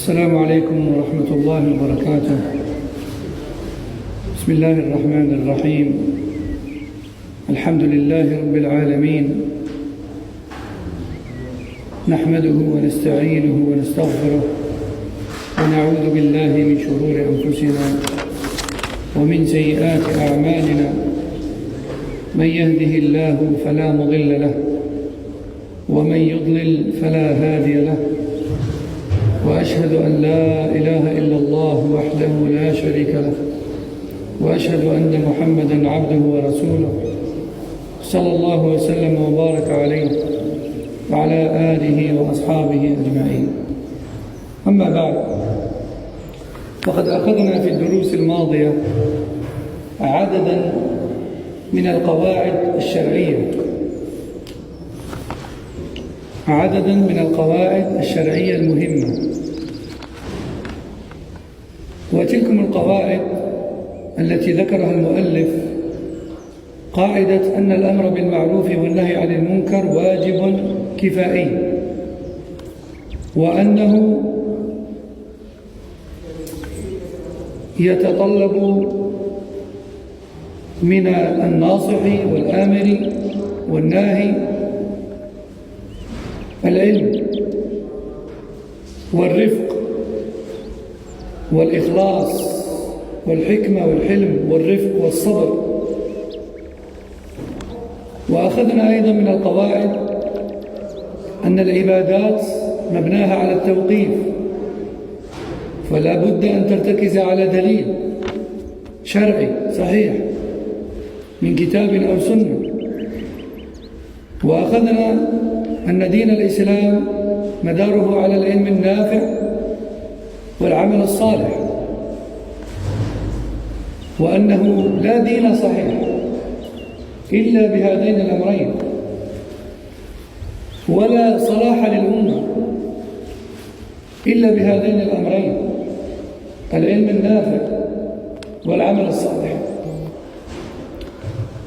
السلام عليكم ورحمة الله وبركاته. بسم الله الرحمن الرحيم. الحمد لله رب العالمين، نحمده ونستعينه ونستغفره ونعوذ بالله من شرور أنفسنا ومن سيئات أعمالنا. من يهده الله فلا مضل له ومن يضلل فلا هادي له، وأشهد أن لا إله إلا الله وحده لا شريك له، وأشهد أن محمدًا عبده ورسوله صلى الله وسلم وبارك عليه وعلى آله وأصحابه أجمعين. أما بعد، فقد أخذنا في الدروس الماضية عدداً من القواعد الشرعية المهمة. وتلكم القواعد التي ذكرها المؤلف قاعدة أن الأمر بالمعروف والنهي عن المنكر واجب كفائي، وأنه يتطلب من الناصح والآمر والناهي العلم والرفق والإخلاص والحكمة والحلم والرفق والصبر. وأخذنا أيضا من القواعد أن العبادات مبناها على التوقيف، فلا بد أن ترتكز على دليل شرعي صحيح من كتاب أو سنة. وأخذنا أن دين الإسلام مداره على العلم النافع والعمل الصالح، وأنه لا دين صحيح إلا بهذين الأمرين، ولا صلاح للأمة إلا بهذين الأمرين، العلم النافع والعمل الصالح.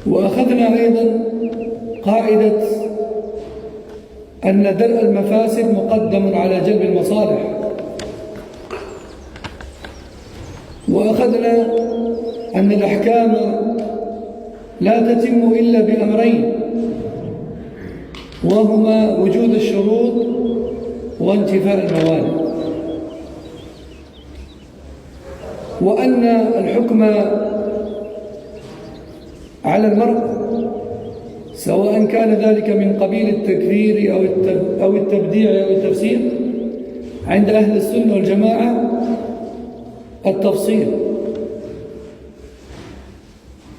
وأخذنا أيضا قاعدة أن درء المفاسد مقدم على جلب المصالح. وأخذنا أن الأحكام لا تتم إلا بأمرين، وهما وجود الشروط وانتفاء الموانع، وأن الحكم على المرء سواء كان ذلك من قبيل التكفير أو التبديع أو التفسير عند أهل السنة والجماعة التفصيل.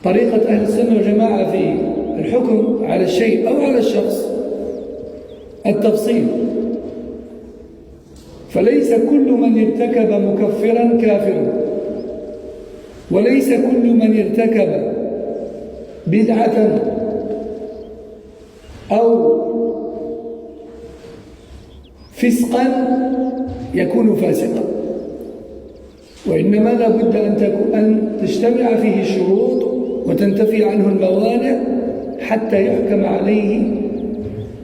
طريقة أهل السنة والجماعة في الحكم على الشيء أو على الشخص التفصيل، فليس كل من ارتكب مكفرا كافر، وليس كل من ارتكب بدعة أو فسقا يكون فاسقا، وإنما لا بد أن تجتمع فيه الشروط وتنتفي عنه الموانع حتى يحكم عليه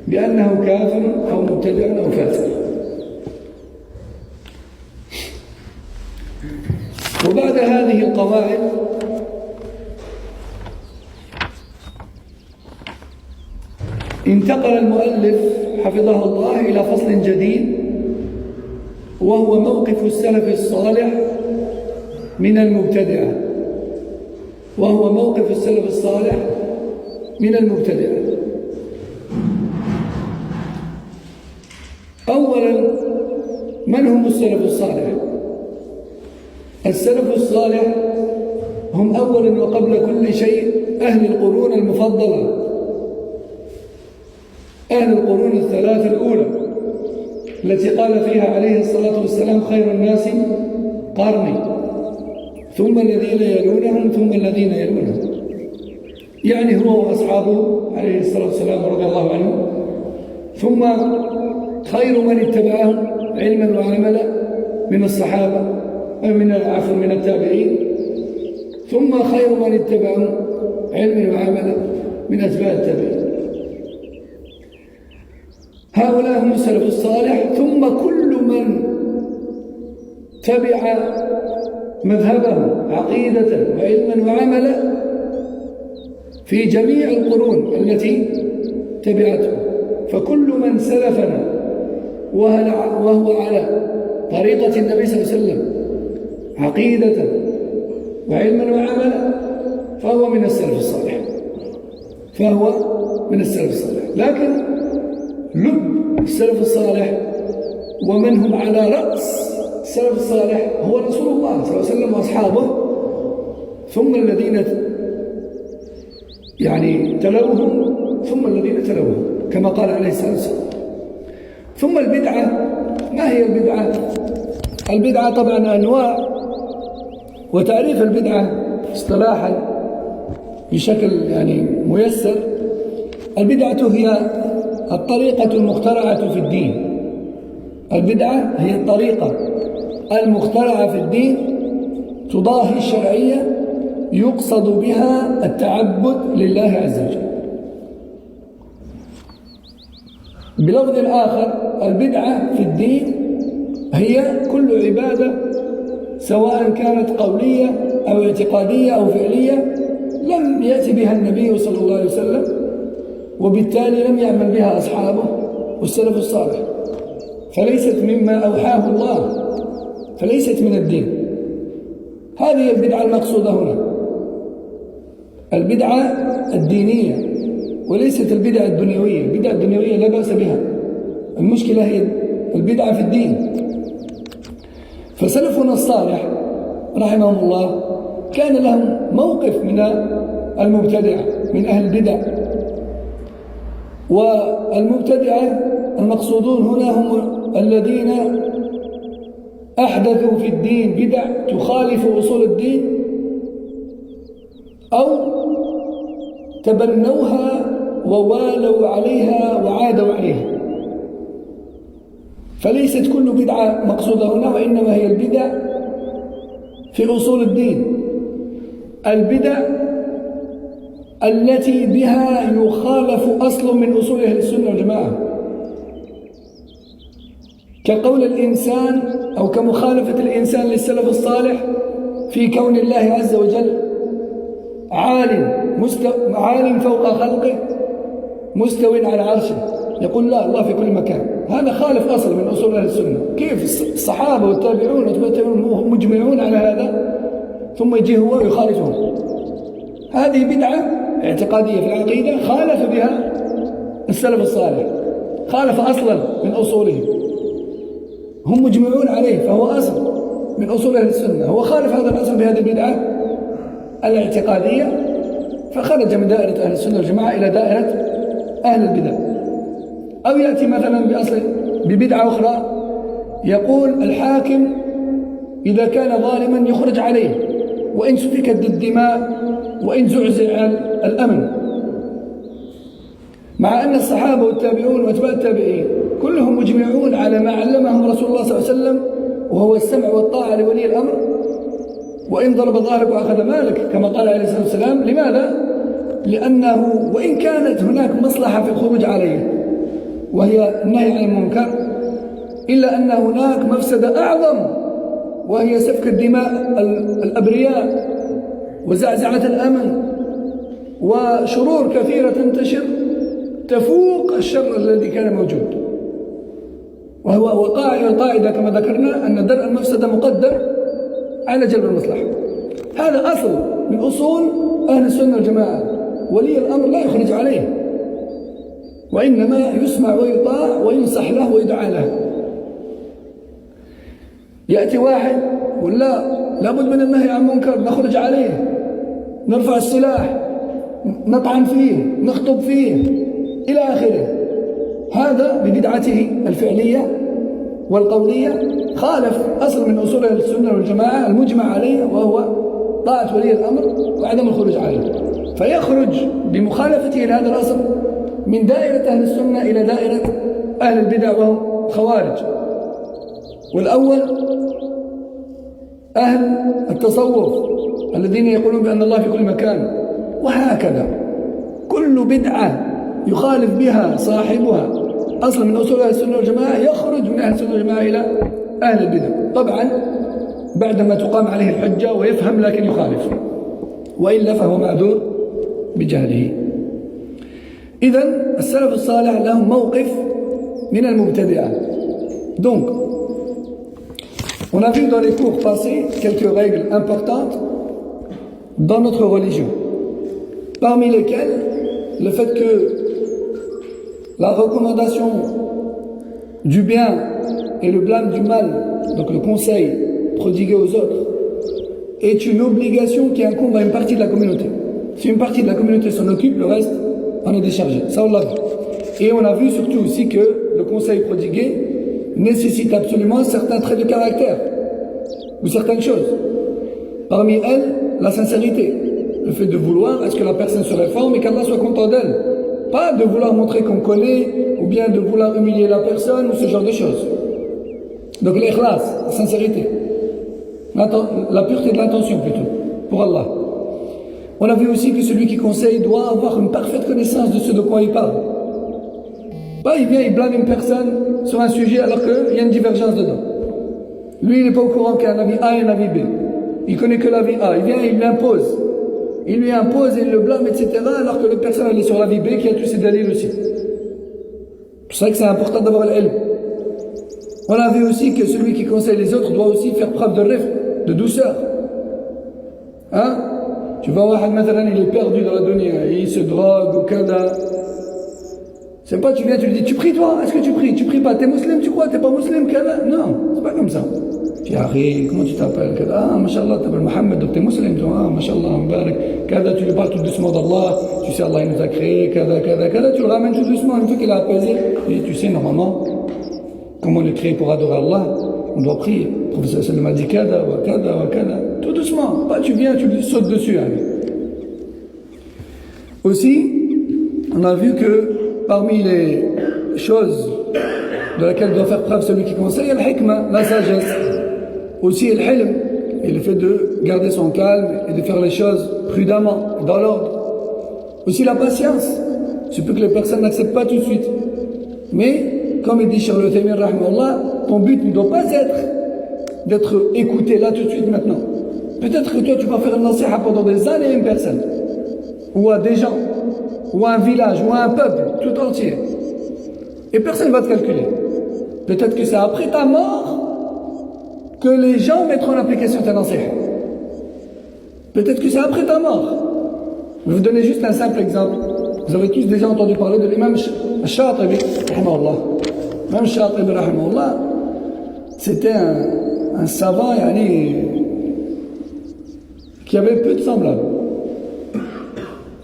بأنه كافر أو مبتدع أو فاسق. وبعد هذه القواعد انتقل المؤلف حفظه الله إلى فصل جديد، وهو موقف السلف الصالح من المبتدعة. أولا، من هم السلف الصالح؟ السلف الصالح هم أولا وقبل كل شيء أهل القرون المفضلة، أهل القرون الثلاثة الأولى التي قال فيها عليه الصلاة والسلام: خير الناس قرني، ثم الذين يلونهم، ثم الذين يلونهم. يعني هو وأصحابه عليه الصلاة والسلام رضي الله عنه، ثم خير من اتبعهم علما وعملا من الصحابة من التابعين، ثم خير من اتبعهم علما وعملا من أتباع التابعين. هؤلاء هم السلف الصالح. ثم كل من تبع مذهبه عقيدة وعلما وعملا في جميع القرون التي تبعته. فكل من سلفنا وهو على طريقة النبي صلى الله عليه وسلم عقيدة وعلما وعملا فهو من السلف الصالح، لكن لب السلف الصالح ومن هم على رأس السلف الصالح هو رسول الله صلى الله عليه وسلم وأصحابه، ثم الذين تلوهم، ثم الذين تلوهم كما قال عليه الصلاة والسلام. ثم البدعة، ما هي البدعة؟ البدعة طبعا أنواع، وتعريف البدعة اصطلاحا بشكل ميسر: البدعة هي الطريقة المخترعة في الدين. البدعة هي الطريقة المخترعة في الدين تضاهي الشرعية يقصد بها التعبد لله عز وجل. بلفظ آخر، البدعة في الدين هي كل عبادة سواء كانت قولية أو اعتقادية أو فعلية لم يأتي بها النبي صلى الله عليه وسلم، وبالتالي لم يعمل بها أصحابه والسلف الصالح، فليست مما أوحاه الله، فليست من الدين. هذه البدعة المقصودة هنا، البدعة الدينية، وليست البدعة الدنيوية. البدعة الدنيوية لا بأس بها، المشكلة هي البدعة في الدين. فسلفنا الصالح رحمهم الله كان لهم موقف من المبتدعة، من أهل البدع. والمبتدعة المقصودون هنا هم الذين أحدثوا في الدين بدع تخالف أصول الدين، أو تبنوها ووالوا عليها وعادوا عليها. فليست كل بدعة مقصودة هنا، وإنما هي البدع في أصول الدين، البدع التي بها يخالف أصل من أصول أهل السنة والجماعة، كقول الإنسان أو كمخالفة الإنسان للسلف الصالح في كون الله عز وجل عال فوق خلقه مستو على عرشه، يقول لا، الله في كل مكان. هذا خالف أصل من أصول أهل السنة. كيف الصحابة والتابعون والتابعون مجمعون على هذا ثم يجي هو ويخالفهم؟ هذه بدعة اعتقادية في العقيدة خالف بها السلف الصالح، خالف أصلا من أصولهم، هم مجمعون عليه فهو أصل من أصول أهل السنة، هو خالف هذا الأصل بهذه البدعة الاعتقادية، فخرج من دائرة أهل السنة والجماعة إلى دائرة أهل البدع. أو يأتي مثلا ببدعة أخرى، يقول الحاكم إذا كان ظالما يخرج عليه وإن سفكت الدماء وإن زعزع الأمن، مع أن الصحابة والتابعون وأتباع التابعين كلهم مجمعون على ما علمهم رسول الله صلى الله عليه وسلم، وهو السمع والطاعة لولي الأمر، وإن ضرب ظهرك وأخذ مالك كما قال عليه الصلاة والسلام. لماذا؟ لأنه وإن كانت هناك مصلحة في الخروج عليه وهي النهي عن المنكر، إلا أن هناك مفسدة أعظم وهي سفك الدماء الأبرياء وزعزعة الأمن وشرور كثيرة تنتشر تفوق الشر الذي كان موجود. وهو القاعدة كما ذكرنا أن درء المفسدة مقدم على جلب المصلحة. هذا أصل من أصول أهل السنة والجماعة، ولي الأمر لا يخرج عليه، وإنما يسمع ويطاع وينصح له ويدعى له. يأتي واحد يقول لا، لابد من النهي عن منكر، نخرج عليه، نرفع السلاح، نطعن فيه، نخطب فيه إلى آخره. هذا ببدعته الفعلية والقولية خالف أصل من أصول السنة والجماعة المجمع عليه، وهو طاعة ولي الأمر وعدم الخروج عليه. فيخرج بمخالفته لهذا الأصل من دائرة أهل السنة إلى دائرة أهل البدع وهم خوارج. والأول أهل التصوف الذين يقولون بأن الله في كل مكان. وهكذا كل بدعة يخالف بها صاحبها أصلا من أصول أهل السنة والجماعة يخرج من أهل السنة والجماعة إلى أهل البدع. طبعا بعدما تقام عليه الحجة ويفهم لكن يخالف وإلا فهو معذور بجهله. إذن السلف الصالح لهم موقف من المبتدعة. Donc, on a vu dans les cours passés quelques règles importantes dans notre religion, parmi lesquelles le fait que la recommandation du bien et le blâme du mal, donc le conseil prodigué aux autres, est une obligation qui incombe à une partie de la communauté. Si une partie de la communauté s'en occupe, le reste en est déchargé. Ça, on l'a vu. Et on a vu surtout aussi que le conseil prodigué nécessite absolument certains traits de caractère ou certaines choses. Parmi elles, la sincérité. Le fait de vouloir, est-ce que la personne se réforme et qu'Allah soit content d'elle. Pas de vouloir montrer qu'on connaît ou bien de vouloir humilier la personne ou ce genre de choses. Donc l'ikhlas, la sincérité. La pureté de l'intention plutôt, pour Allah. On a vu aussi que celui qui conseille doit avoir une parfaite connaissance de ce de quoi il parle. Pas il vient, il blâme une personne sur un sujet alors qu'il y a une divergence dedans. Lui, il n'est pas au courant qu'il y a un avis A et un avis B. Il connaît que l'avis A. Il vient, il l'impose. Il lui impose et il le blâme, etc. alors que la personne elle est sur l'avis B qui a tous ses dalils aussi. C'est vrai que c'est important d'avoir l'ilm. On a vu aussi que celui qui conseille les autres doit aussi faire preuve de rifq, de douceur. Hein? Tu vois, il est perdu dans la dunya, il se drogue ou kada. C'est pas tu viens, tu lui dis, tu pries toi? Est-ce que tu pries? Tu pries pas? T'es musulman, tu crois? T'es pas musulman, kada? Non, c'est pas comme ça. Tu dis, comment tu t'appelles? Ah, mashallah, tu t'appelles Mohammed, donc t'es musulman, toi. Ah, mashallah, mbarak. Kada, tu lui parles tout doucement d'Allah. Tu sais, Allah, il nous a créé, kada, kada, kada. Tu le ramènes tout doucement, une fois qu'il a apaisé. Et tu sais, normalement, comme on est créé pour adorer Allah, on doit prier. Le professeur sallam a dit kada, wa kada, wa kada. Tout doucement. Pas tu viens, tu sautes dessus. Hein. Aussi, on a vu que parmi les choses de laquelle doit faire preuve celui qui conseille, il y a le hikmah, la sagesse. Aussi, il y a le hilm, et le fait de garder son calme et de faire les choses prudemment, dans l'ordre. Aussi la patience. C'est peut que les personnes n'acceptent pas tout de suite. Mais, comme il dit Cheikh Al-Uthaymin, ton but ne doit pas être d'être écouté là tout de suite maintenant. Peut-être que toi tu vas faire une nasiha pendant des années à une personne, ou à des gens, ou à un village, ou à un peuple tout entier. Et personne ne va te calculer. Peut-être que c'est après ta mort que les gens mettront en application ta nasiha. Peut-être que c'est après ta mort. Je vais vous donner juste un simple exemple. Vous avez tous déjà entendu parler de l'imam Shatibi, rahimahullah. L'imam Shatibi, rahimahullah, c'était un savant qui avait peu de semblables.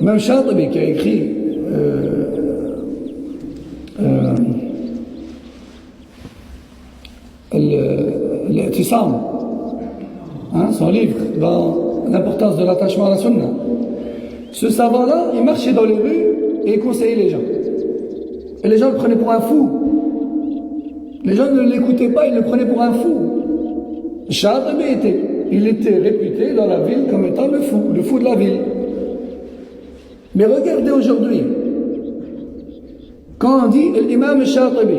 L'imam Shatibi qui a écrit l'I'tisam, son livre dans l'importance de l'attachement à la sunna. Ce savant-là, il marchait dans les rues et il conseillait les gens. Et les gens le prenaient pour un fou. Les gens ne l'écoutaient pas, ils le prenaient pour un fou. Shatibi il était réputé dans la ville comme étant le fou de la ville. Mais regardez aujourd'hui, quand on dit l'imam Shatibi,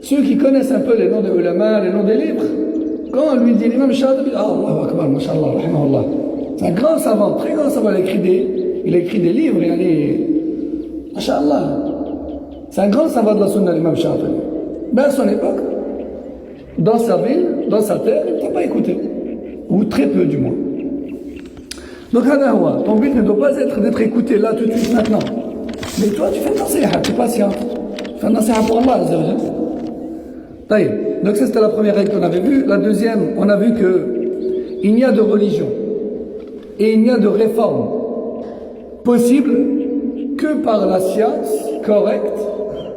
ceux qui connaissent un peu les noms des ulama, les noms des livres, quand on lui dit l'imam Shatibi, Allahu Akbar, mashallah, rahimahullah. C'est un grand savant, très grand savant, il a écrit des livres, mashallah. C'est un grand savant de la sunna, l'imam Shatibi. Mais à son époque, dans sa ville, dans sa terre, il ne t'a pas écouté. Ou très peu du moins. Donc, ton but ne doit pas être d'être écouté là tout de suite maintenant. Mais toi, tu fais un nasiha, tu es patient. Tu fais un nasiha pour Allah. Donc ça c'était la première règle qu'on avait vue. La deuxième, on a vu qu'il n'y a de religion et il n'y a de réforme possible que par la science correcte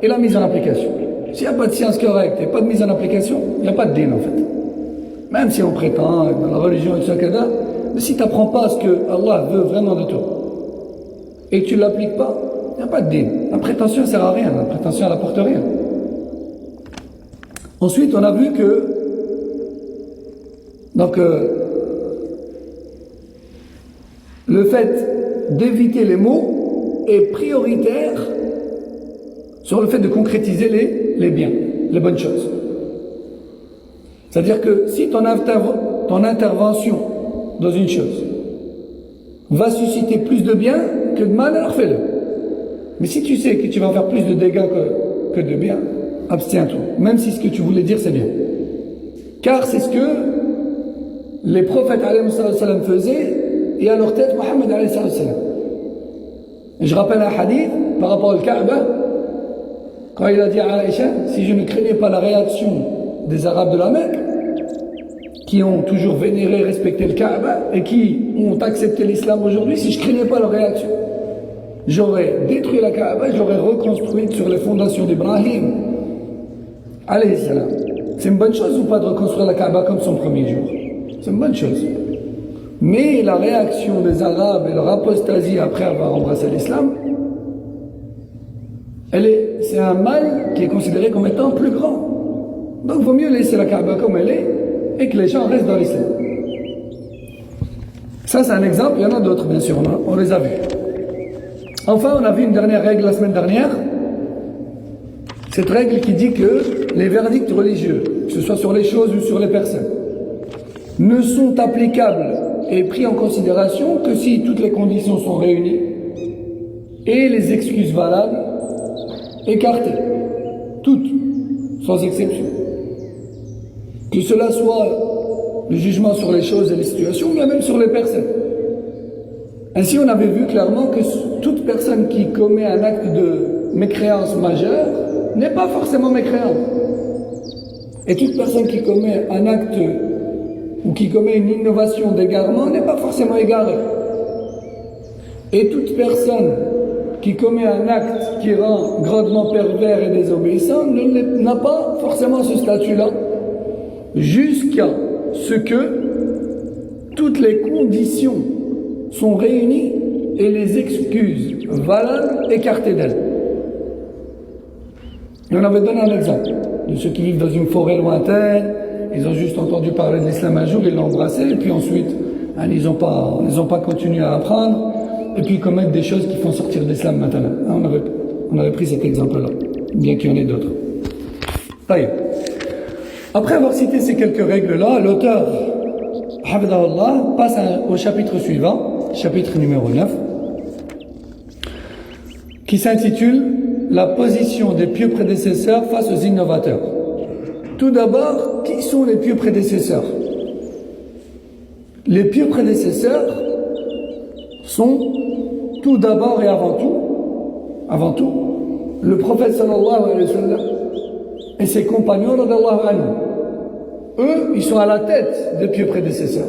et la mise en application. S'il n'y a pas de science correcte et pas de mise en application, il n'y a pas de din en fait. Même si on prétend dans la religion et tout ça, mais si tu n'apprends pas ce que Allah veut vraiment de toi et que tu ne l'appliques pas, il n'y a pas de din. La prétention ne sert à rien, la prétention elle n'apporte rien. Ensuite, on a vu que le fait d'éviter les mots est prioritaire sur le fait de concrétiser les biens, les bonnes choses. C'est-à-dire que si ton intervention dans une chose va susciter plus de bien que de mal, alors fais-le. Mais si tu sais que tu vas faire plus de dégâts que de bien, abstiens-toi. Même si ce que tu voulais dire, c'est bien. Car c'est ce que les prophètes faisaient et à leur tête, Mohammed. Et je rappelle un hadith par rapport au Kaaba, quand il a dit à Aïcha, si je ne craignais pas la réaction des Arabes de la Mecque, qui ont toujours vénéré, respecté le Kaaba et qui ont accepté l'islam aujourd'hui, si je ne craignais pas leur réaction, j'aurais détruit la Kaaba, je l'aurais reconstruite sur les fondations d'Ibrahim. Alayhi salam. C'est une bonne chose ou pas de reconstruire la Kaaba comme son premier jour? C'est une bonne chose. Mais la réaction des Arabes et leur apostasie après avoir embrassé l'islam, c'est un mal qui est considéré comme étant plus grand. Donc il vaut mieux laisser la Kaaba comme elle est et que les gens restent dans l'islam. Ça c'est un exemple, il y en a d'autres bien sûr, on les a vus. Enfin, on a vu une dernière règle la semaine dernière. Cette règle qui dit que les verdicts religieux, que ce soit sur les choses ou sur les personnes, ne sont applicables et pris en considération que si toutes les conditions sont réunies et les excuses valables écartées. Toutes, sans exception. Que cela soit le jugement sur les choses et les situations, mais même sur les personnes. Ainsi, on avait vu clairement que toute personne qui commet un acte de mécréance majeure n'est pas forcément mécréante. Et toute personne qui commet un acte ou qui commet une innovation d'égarement n'est pas forcément égarée. Et toute personne qui commet un acte qui rend grandement pervers et désobéissant n'a pas forcément ce statut-là, jusqu'à ce que toutes les conditions sont réunies et les excuses valables écartées d'elles. Et on avait donné un exemple de ceux qui vivent dans une forêt lointaine, ils ont juste entendu parler de l'islam un jour, ils l'ont embrassé, et puis ensuite, ils n'ont pas continué à apprendre, et puis commettent des choses qui font sortir de l'islam maintenant. On avait pris cet exemple-là, bien qu'il y en ait d'autres. Après avoir cité ces quelques règles-là, l'auteur, Hafidahullah, passe au chapitre suivant, chapitre numéro 9, qui s'intitule « La position des pieux prédécesseurs face aux innovateurs ». Tout d'abord, qui sont les pieux prédécesseurs? Les pieux prédécesseurs sont tout d'abord et avant tout, le prophète sallallahu alayhi wa sallam et ses compagnons radiyallahu anhum. Eux, ils sont à la tête des pieux prédécesseurs.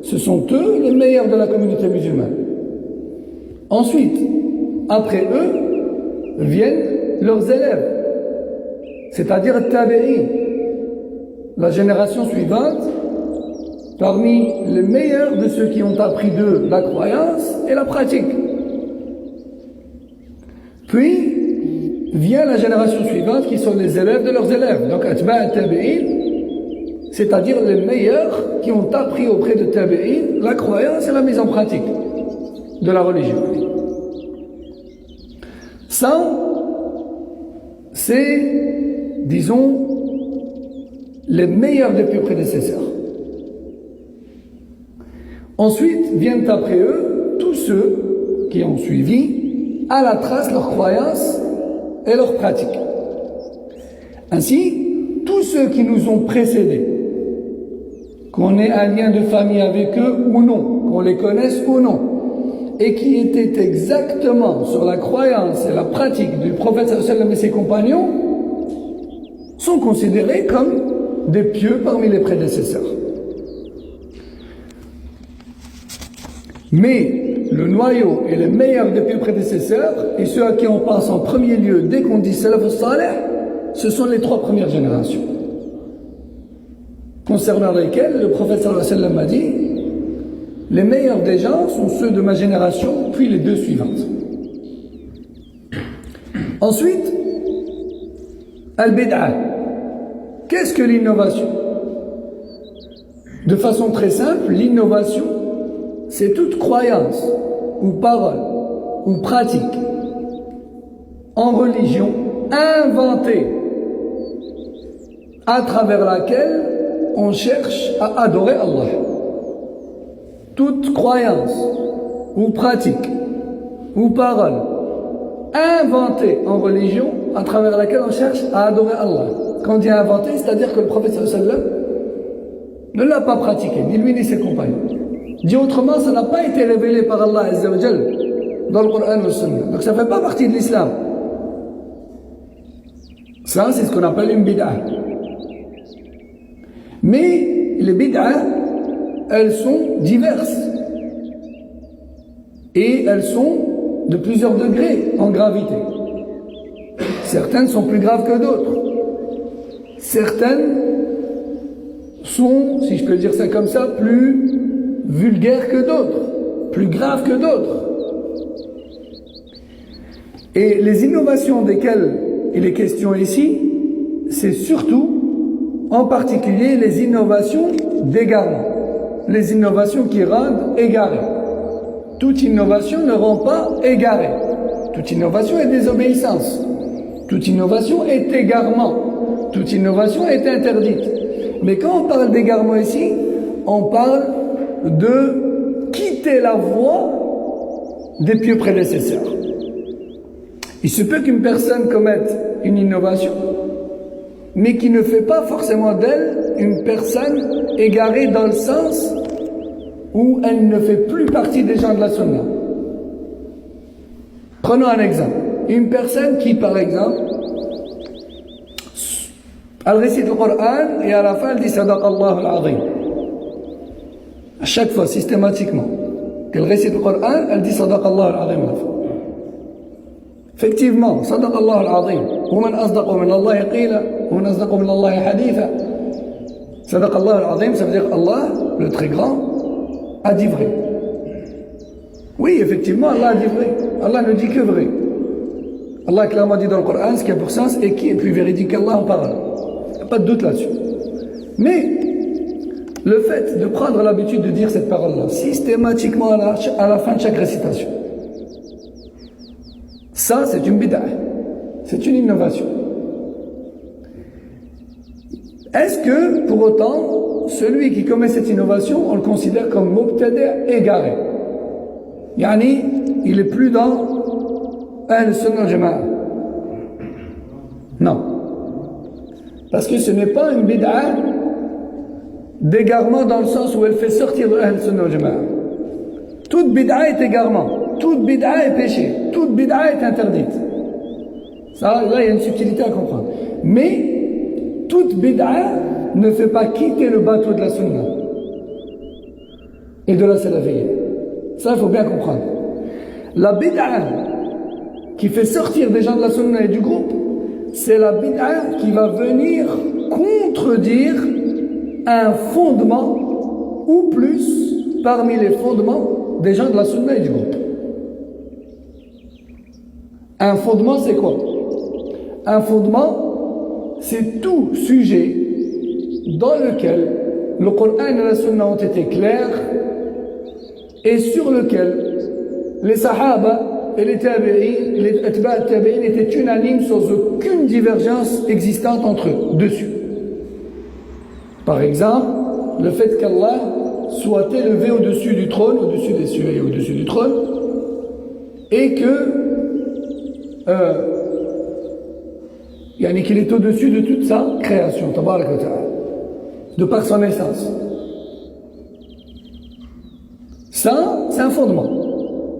Ce sont eux les meilleurs de la communauté musulmane. Ensuite, après eux, viennent leurs élèves, c'est-à-dire tabi'in, la génération suivante, parmi les meilleurs de ceux qui ont appris d'eux la croyance et la pratique. Puis vient la génération suivante qui sont les élèves de leurs élèves, donc atba' tabi'in, c'est-à-dire les meilleurs qui ont appris auprès de tabi'in la croyance et la mise en pratique de la religion. Ça, c'est, disons, les meilleurs des pieux prédécesseurs. Ensuite viennent après eux tous ceux qui ont suivi à la trace leurs croyances et leurs pratiques. Ainsi, tous ceux qui nous ont précédés, qu'on ait un lien de famille avec eux ou non, qu'on les connaisse ou non, et qui étaient exactement sur la croyance et la pratique du prophète sallallahu alayhi wa sallam et ses compagnons, sont considérés comme des pieux parmi les prédécesseurs. Mais le noyau et les meilleurs des pieux prédécesseurs, et ceux à qui on pense en premier lieu dès qu'on dit salaf salih, ce sont les 3 premières générations, concernant lesquelles le prophète sallallahu alayhi wa sallam a dit: les meilleurs des gens sont ceux de ma génération, puis les 2 suivantes. Ensuite, al-bid'ah. Qu'est-ce que l'innovation? De façon très simple, l'innovation, c'est toute croyance, ou parole, ou pratique, en religion, inventée, à travers laquelle on cherche à adorer Allah. Toute croyance, ou pratique, ou parole, inventée en religion, à travers laquelle on cherche à adorer Allah. Quand on dit inventée, c'est-à-dire que le prophète sallam ne l'a pas pratiqué, ni lui ni ses compagnons. Dit autrement, ça n'a pas été révélé par Allah Azza wa Jal dans le Coran et le Sunna. Donc ça ne fait pas partie de l'islam. Ça, c'est ce qu'on appelle une bid'a. Mais les bid'as, elles sont diverses. Et elles sont de plusieurs degrés en gravité. Certaines sont plus graves que d'autres. Certaines sont, si je peux dire ça comme ça, plus vulgaires que d'autres, plus graves que d'autres. Et les innovations desquelles il est question ici, c'est surtout, en particulier, les innovations d'égarement. Les innovations qui rendent égarés. Toute innovation ne rend pas égaré. Toute innovation est désobéissance. Toute innovation est égarement. Toute innovation est interdite. Mais quand on parle d'égarement ici, on parle de quitter la voie des pieux prédécesseurs. Il se peut qu'une personne commette une innovation, mais qui ne fait pas forcément d'elle une personne égarée dans le sens où elle ne fait plus partie des gens de la sunna. Prenons un exemple. Une personne qui, par exemple, elle récite le Coran et à la fin elle dit Sadaq Allah al-Azim. À chaque fois, systématiquement, qu'elle récite le Coran, elle dit Sadaq Allah al-Azim à la fin. Effectivement, Sadaq Allah al-Azim. ومن أصدق من الله قيلا ومن أصدق من الله حديثا. Sadaq Allah al-Azim, ça veut dire Allah, le très grand, a dit vrai. Oui, effectivement, Allah a dit vrai. Allah ne dit que vrai. Allah a clairement dit dans le Coran ce qui a pour sens et qui est plus véridique qu'Allah en parole. Il n'y a pas de doute là-dessus. Mais le fait de prendre l'habitude de dire cette parole-là systématiquement à la fin de chaque récitation, ça c'est une bid'a, c'est une innovation. Est-ce que pour autant celui qui commet cette innovation on le considère comme mubtadi' égaré? Yani il est plus dans Ahl Sunnah wal Jama'a. Non. Parce que ce n'est pas une bid'a d'égarement dans le sens où elle fait sortir de Ahl Sunnah wal Jama'a. Toute bid'a est égarement. Toute bid'a est péché. Toute bid'a est interdite. Ça, là, il y a une subtilité à comprendre. Mais toute bid'a ne fait pas quitter le bateau de la Sunna et de la salafiyya. Ça, il faut bien comprendre. La bid'a qui fait sortir des gens de la Sunna et du groupe, c'est la bid'a qui va venir contredire un fondement ou plus parmi les fondements des gens de la Sunna et du groupe. Un fondement, c'est quoi? Un fondement, c'est tout sujet dans lequel le Coran et la Sunna ont été clairs et sur lequel les Sahaba et les Tabi'in, les Atba' Tabi'in étaient unanimes sans aucune divergence existante entre eux dessus. Par exemple, le fait qu'Allah soit élevé au-dessus du trône, au-dessus des cieux et au-dessus du trône, et que qu'il est au-dessus de toute sa création, tabarak wa ta'ala, de par son essence. Ça, c'est un fondement.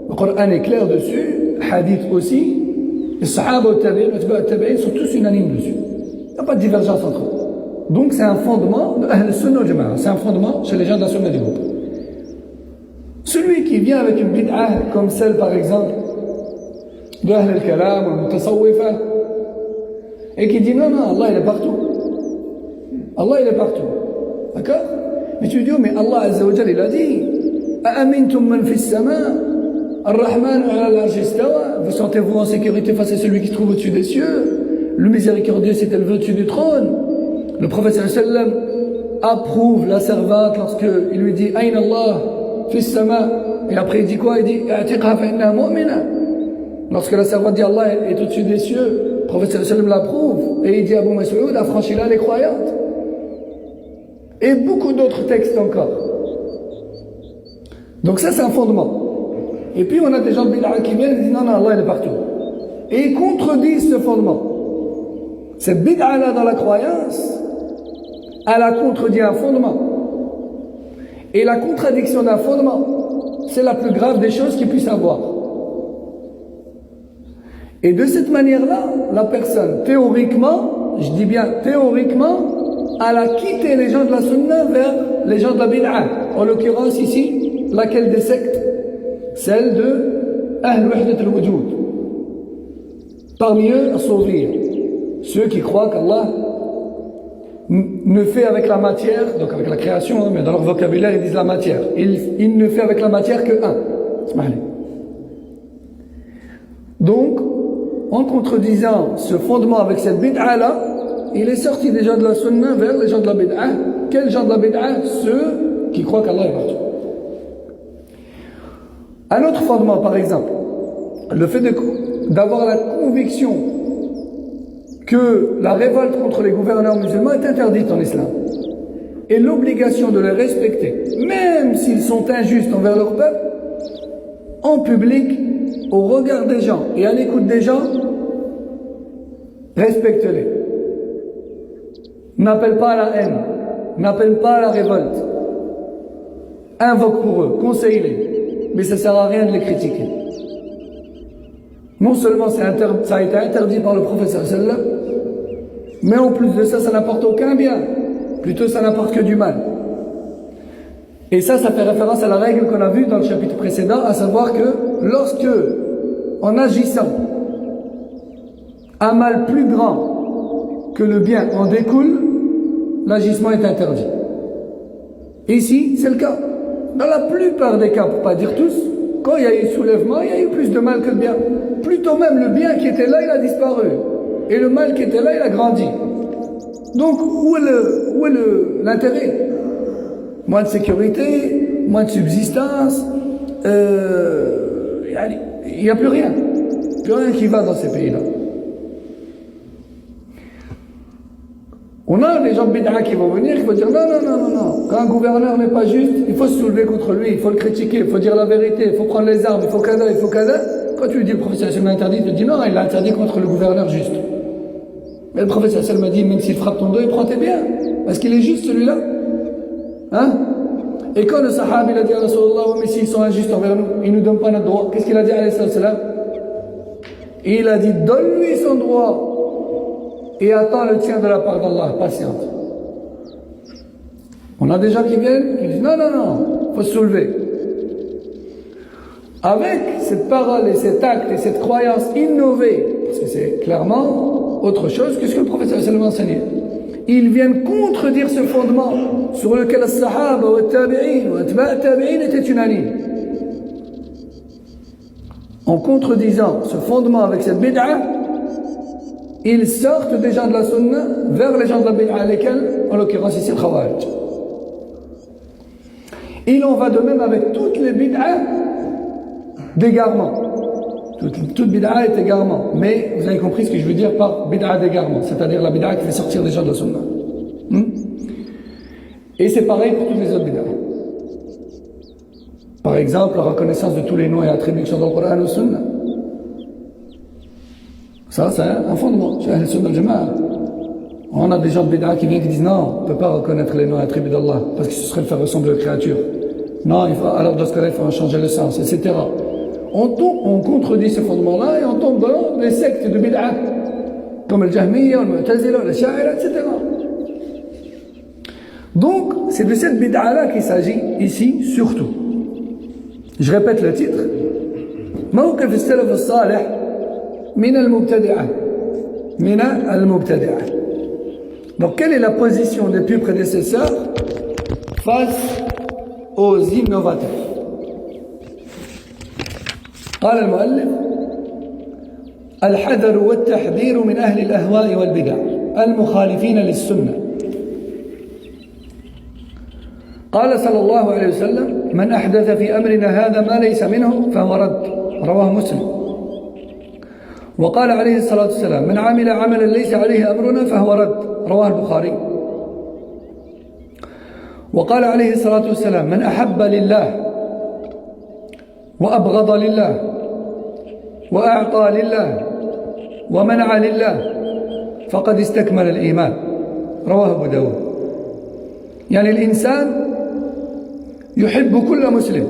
Le Coran est clair dessus, hadith aussi, les Sahaba et les Tabi'in sont tous unanimes dessus. Il n'y a pas de divergence entre eux. Donc c'est un fondement de Ahl Sunnah wal Jama'a, c'est un fondement chez les gens de la Sunna du groupe. Celui qui vient avec une bid'a comme celle par exemple de Ahl al-Kalam ou al-Mutasawwifa et qui dit non, Allah il est partout. Allah il est partout. D'accord? Mais tu dis, oh, mais Allah Azza wa Jalla il a dit أأمنتم من في السماء الرحمن على العرش استوى. Vous sentez-vous en sécurité face à celui qui se trouve au-dessus des cieux? Le miséricordieux s'est élevé au-dessus du trône. Le prophète sallallahu alayhi wa sallam approuve la servante lorsqu'il lui dit Ayn Allah fi sama. Et après il dit quoi? Il dit A'tiqha fa innaha mu'mina. Lorsque la servante dit Allah est au-dessus des cieux, le prophète sallallahu alayhi wa sallam l'approuve et il dit Abu Mas'ud, affranchis-la, elle est croyante. Et beaucoup d'autres textes encore. Donc ça, c'est un fondement. Et puis on a des gens de bid'a qui viennent et disent non, non, Allah il est partout. Et ils contredisent ce fondement. Cette bid'a-là dans la croyance, elle a contredit un fondement. Et la contradiction d'un fondement, c'est la plus grave des choses qu'il puisse avoir. Et de cette manière-là, la personne, théoriquement, je dis bien théoriquement, elle a quitté les gens de la sunna vers les gens de la bid'a. En l'occurrence ici, laquelle des sectes? Celle de Ahl Wahdat al-Wujud. Parmi eux, as-Soufiyya, ceux qui croient qu'Allah ne fait avec la matière, donc avec la création, hein, mais dans leur vocabulaire ils disent la matière. Il ne fait avec la matière que un. Donc, en contredisant ce fondement avec cette bid'a-là, il est sorti des gens de la sunna vers les gens de la bid'a. Quels gens de la bid'a? Ceux qui croient qu'Allah est partout. Un autre fondement, par exemple, le fait d'avoir la conviction que la révolte contre les gouverneurs musulmans est interdite en islam et l'obligation de les respecter, même s'ils sont injustes envers leur peuple, en public, au regard des gens et à l'écoute des gens, respecte-les. N'appelle pas à la haine, n'appelle pas à la révolte, invoque pour eux, conseille-les. Mais ça ne sert à rien de les critiquer. Non seulement ça a été interdit par le prophète sallallahu, mais en plus de ça, ça n'apporte aucun bien. Plutôt, ça n'apporte que du mal. Et ça fait référence à la règle qu'on a vue dans le chapitre précédent, à savoir que lorsque, en agissant, un mal plus grand que le bien en découle, l'agissement est interdit. Ici, c'est le cas. Dans la plupart des cas, pour ne pas dire tous, quand il y a eu soulèvement, il y a eu plus de mal que de bien. Plutôt même le bien qui était là, il a disparu. Et le mal qui était là, il a grandi. Donc, où est l'intérêt? Moins de sécurité, moins de subsistance, il n'y a plus rien. Plus rien qui va dans ces pays-là. On a des gens de bid'a qui vont venir, qui vont dire non. Quand un gouverneur n'est pas juste, il faut se soulever contre lui, il faut le critiquer, il faut dire la vérité, il faut prendre les armes, il faut kada. Quand tu lui dis le prophète sallallahu interdit, il te dit non, il l'a interdit contre le gouverneur juste. Mais le prophète sallallahu m'a dit, même s'il frappe ton dos, il prend tes biens. Parce qu'il est juste celui-là. Hein? Et quand le sahaba il a dit à Rasulullah, mais s'ils sont injustes envers nous, ils ne nous donnent pas notre droit. Qu'est-ce qu'il a dit alayhi salam? Il a dit, donne-lui son droit. Et attends le tien de la part d'Allah, patiente. On a des gens qui viennent, qui disent non, il faut se soulever. Avec cette parole et cet acte et cette croyance innovée, parce que c'est clairement autre chose que ce que le prophète sallallahu enseignait, ils viennent contredire ce fondement sur lequel les sahaba, les tabi'in, les atba' tabi'in étaient unanimes. En contredisant ce fondement avec cette bid'a, ils sortent des gens de la sunna vers les gens de la bid'a, lesquels, en l'occurrence ici, le khawarij. Il en va de même avec toutes les bid'a d'égarement. Toute bid'a est égarement. Mais vous avez compris ce que je veux dire par bid'a d'égarement, c'est-à-dire la bid'a qui fait sortir les gens de la sunna. Et c'est pareil pour toutes les autres bid'a. Par exemple, la reconnaissance de tous les noms et attributions dans le Coran et le sunna. Ça, c'est un fondement. C'est Ahl-Sunnah al-Jama'a. On a des gens de bid'a qui viennent qui disent non, on ne peut pas reconnaître les noms et attributs d'Allah parce que ce serait de faire ressembler aux créatures. Non, alors dans ce cas-là, il faut en changer le sens, etc. On contredit ce fondement-là et on tombe dans les sectes de bid'a, comme le Jahmiyya, le Mu'tazila, le Sha'ira, etc. Donc, c'est de cette bid'a-là qu'il s'agit ici, surtout. Je répète le titre. موقف السلف الصالح من المبتدعة. من المبتدعة. Donc, quelle est la position des plus prédécesseurs face aux innovateurs? قال المؤلف الحذر والتحذير من أهل الأهواء والبدع المخالفين للسنة. قال صلى الله عليه وسلم من أحدث في أمرنا هذا ما ليس منه فهو رد. رواه مسلم. وقال عليه الصلاة والسلام من عمل عملا ليس عليه أمرنا فهو رد. رواه البخاري. وقال عليه الصلاة والسلام من أحب لله وأبغض لله وأعطى لله ومنع لله فقد استكمل الإيمان. رواه أبو داود. يعني الإنسان يحب كل مسلم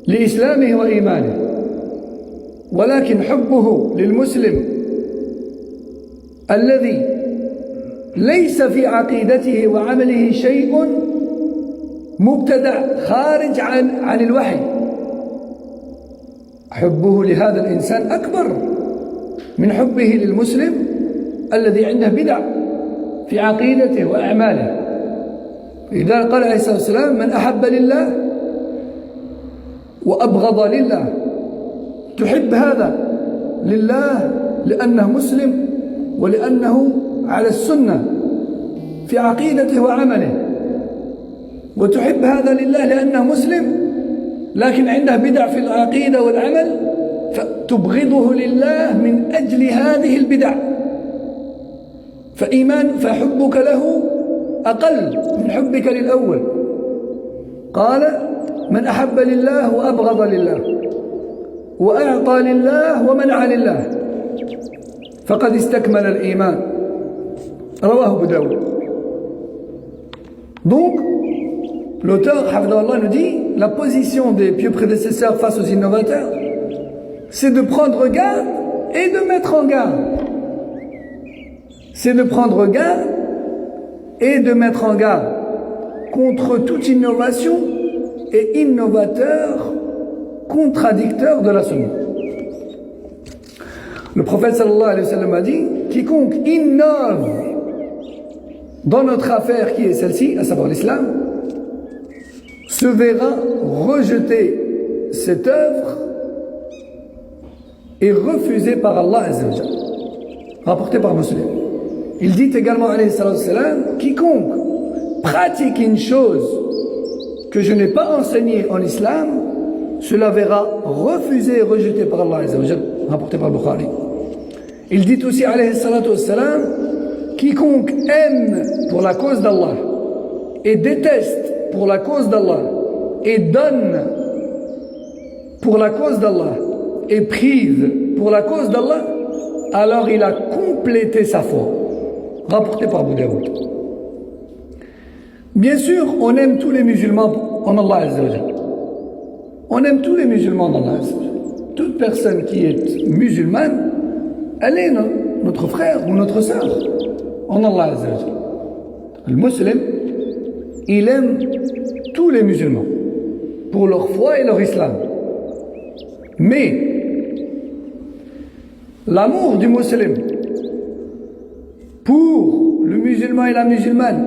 لإسلامه وإيمانه، ولكن حبه للمسلم الذي ليس في عقيدته وعمله شيء مبتدع خارج عن الوحي، حبه لهذا الإنسان أكبر من حبه للمسلم الذي عنده بدع في عقيدته وأعماله. إذا قال عليه الصلاة والسلام من أحب لله وأبغض لله، تحب هذا لله لأنه مسلم ولأنه على السنة في عقيدته وعمله، وتحب هذا لله لأنه مسلم لكن عنده بدع في العقيدة والعمل، فتبغضه لله من أجل هذه البدع، فحبك له أقل من حبك للأول. قال من أحب لله وأبغض لله وأعطى لله ومنع لله فقد استكمل الإيمان. رواه أبو داود. Donc, l'auteur, Hafidahullah, nous dit la position des pieux prédécesseurs face aux innovateurs, c'est de prendre garde et de mettre en garde. C'est de prendre garde et de mettre en garde contre toute innovation et innovateur contradicteur de la sunna. Le prophète sallallahu alayhi wa sallam a dit quiconque innove dans notre affaire qui est celle-ci, à savoir l'islam, se verra rejeter cette œuvre et refusée par Allah azza wa jalla. Rapporté par Muslim. Il dit également alayhi salatu salam, quiconque pratique une chose que je n'ai pas enseignée en islam, cela verra refusé et rejeté par Allah azza wa jalla. Rapporté par Bukhari. Il dit aussi alayhi salatu salam, quiconque aime pour la cause d'Allah et déteste pour la cause d'Allah et donne pour la cause d'Allah et prive pour la cause d'Allah, alors il a complété sa foi. Rapporté par Abu Daoud. Bien sûr, on aime tous les musulmans en Allah azza wa jalla. On aime tous les musulmans en Allah azza wa jalla. Toute personne qui est musulmane, elle est notre frère ou notre sœur en Allah azza wa jalla. Le musulman, il aime tous les musulmans pour leur foi et leur islam. Mais l'amour du musulman pour le musulman et la musulmane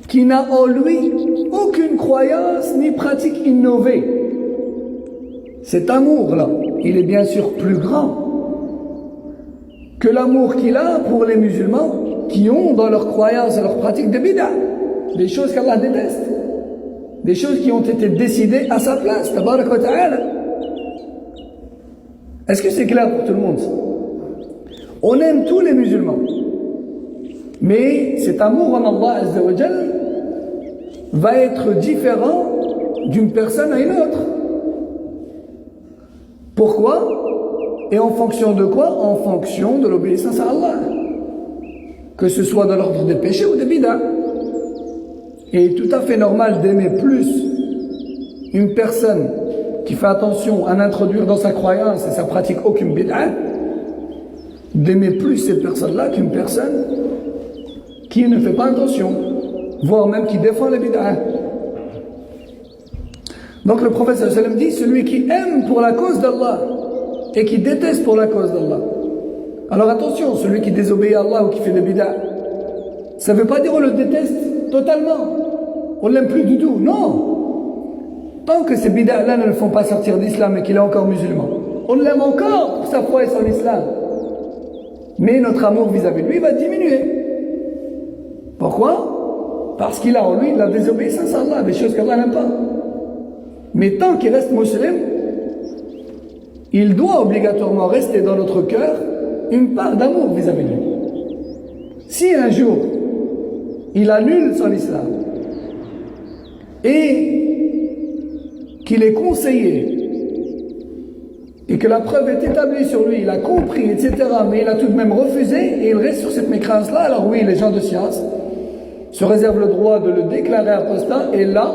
qui n'a en lui aucune croyance ni pratique innovée, cet amour-là, il est bien sûr plus grand que l'amour qu'il a pour les musulmans qui ont dans leur croyance et leur pratique des bid'ah, des choses qu'Allah déteste, des choses qui ont été décidées à sa place, tabarak wa ta'ala. Est-ce que c'est clair pour tout le monde? On aime tous les musulmans, mais cet amour en Allah azza wa jal va être différent d'une personne à une autre. Pourquoi? Et en fonction de quoi? En fonction de l'obéissance à Allah, que ce soit dans l'ordre des péchés ou des bid'ah. Il est tout à fait normal d'aimer plus une personne qui fait attention à n'introduire dans sa croyance et sa pratique aucune bid'ah, d'aimer plus cette personne-là qu'une personne qui ne fait pas attention, voire même qui défend les bid'ah. Donc le prophète sallallahu alayhi wa sallam dit, celui qui aime pour la cause d'Allah et qui déteste pour la cause d'Allah. Alors attention, celui qui désobéit à Allah ou qui fait des bid'ah, ça ne veut pas dire on le déteste totalement, on ne l'aime plus du tout, non. Tant que ces bid'ah-là ne le font pas sortir d'islam et qu'il est encore musulman, on l'aime encore pour sa foi et son islam. Mais notre amour vis-à-vis de lui va diminuer. Pourquoi? Parce qu'il a en lui de la désobéissance à Allah, des choses qu'Allah n'aime pas. Mais tant qu'il reste musulman, il doit obligatoirement rester dans notre cœur une part d'amour vis-à-vis de lui. Si un jour, il annule son islam et qu'il est conseillé et que la preuve est établie sur lui, il a compris, etc., mais il a tout de même refusé et il reste sur cette mécréance-là, alors oui, les gens de science se réservent le droit de le déclarer apostat, et là,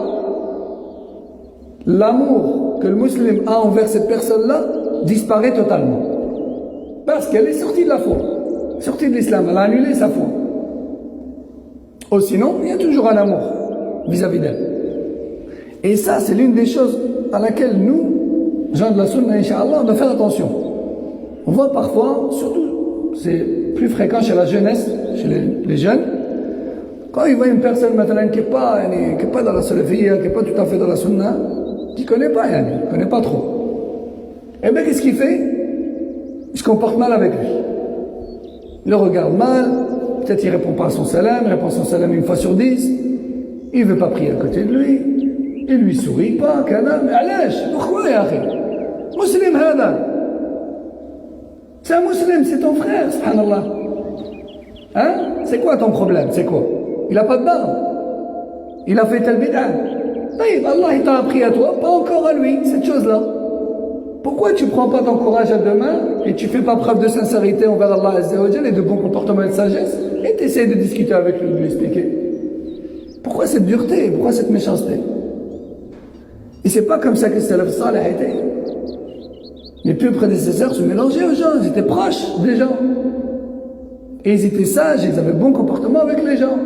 l'amour que le musulman a envers cette personne-là disparaît totalement. Parce qu'elle est sortie de la foi, sortie de l'islam, elle a annulé sa foi. Ou sinon, il y a toujours un amour vis-à-vis d'elle. Et ça, c'est l'une des choses à laquelle nous, gens de la sunna, Inch'Allah, on doit faire attention. On voit parfois, surtout, c'est plus fréquent chez la jeunesse, chez les jeunes, quand ils voient une personne maintenant qui n'est pas dans la salafiyya, qui n'est pas tout à fait dans la sunna, qui ne connaît pas, qui ne connaît pas trop. Et bien, qu'est-ce qu'il fait? Il se comporte mal avec lui. Il le regarde mal, peut-être il ne répond pas à son salam, il répond à son salam une fois sur 10, il ne veut pas prier à côté de lui, il lui sourit pas, mais علاش pourquoi يا أخي مسلم هذا c'est un musulman, c'est ton frère, subhanallah. Hein? C'est quoi ton problème? C'est quoi? Il n'a pas de barbe, il a fait tel bid'a. Allah il t'a appris à toi, pas encore à lui, cette chose-là. Pourquoi tu ne prends pas ton courage à deux mains et tu ne fais pas preuve de sincérité envers Allah Azza wa Jal et de bon comportement et de sagesse et tu essaies de discuter avec lui, de lui expliquer? Pourquoi cette dureté? Pourquoi cette méchanceté? Et c'est pas comme ça que Salaf Salih était. Les plus prédécesseurs se mélangeaient aux gens, ils étaient proches des gens. Et ils étaient sages, ils avaient bon comportement avec les gens.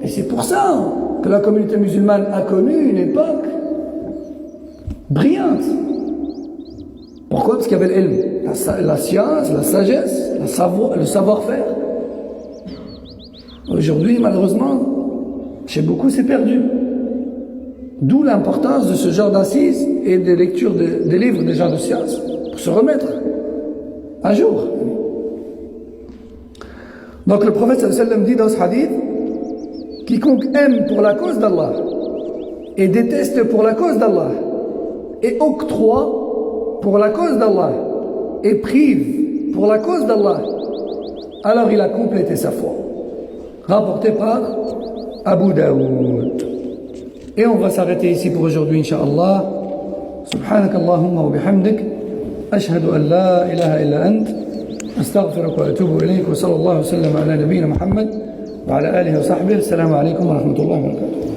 Et c'est pour ça que la communauté musulmane a connu une époque brillante. Pourquoi? Parce qu'il y avait l'ilm, la science, la sagesse, le savoir-faire. Aujourd'hui, malheureusement, chez beaucoup, c'est perdu. D'où l'importance de ce genre d'assises et des lectures des livres des gens de science pour se remettre à jour. Donc le prophète sallallahu alayhi wa sallam dit dans ce hadith: quiconque aime pour la cause d'Allah et déteste pour la cause d'Allah et octroie pour la cause d'Allah et prive pour la cause d'Allah, alors il a complété sa foi. Rapporté par Abu Daoud. Et on va s'arrêter ici pour aujourd'hui, Inch'Allah. Subhanak Allahumma wa bihamdik. Ashhadu an la ilaha illa ant. Astaghfiruka wa atubu ilayk. Wa sallallahu wa sallam ala nabiyyina Muhammad wa ala alihi wa sahbihi. Assalamu alaikum wa rahmatullahi wa barakatuh.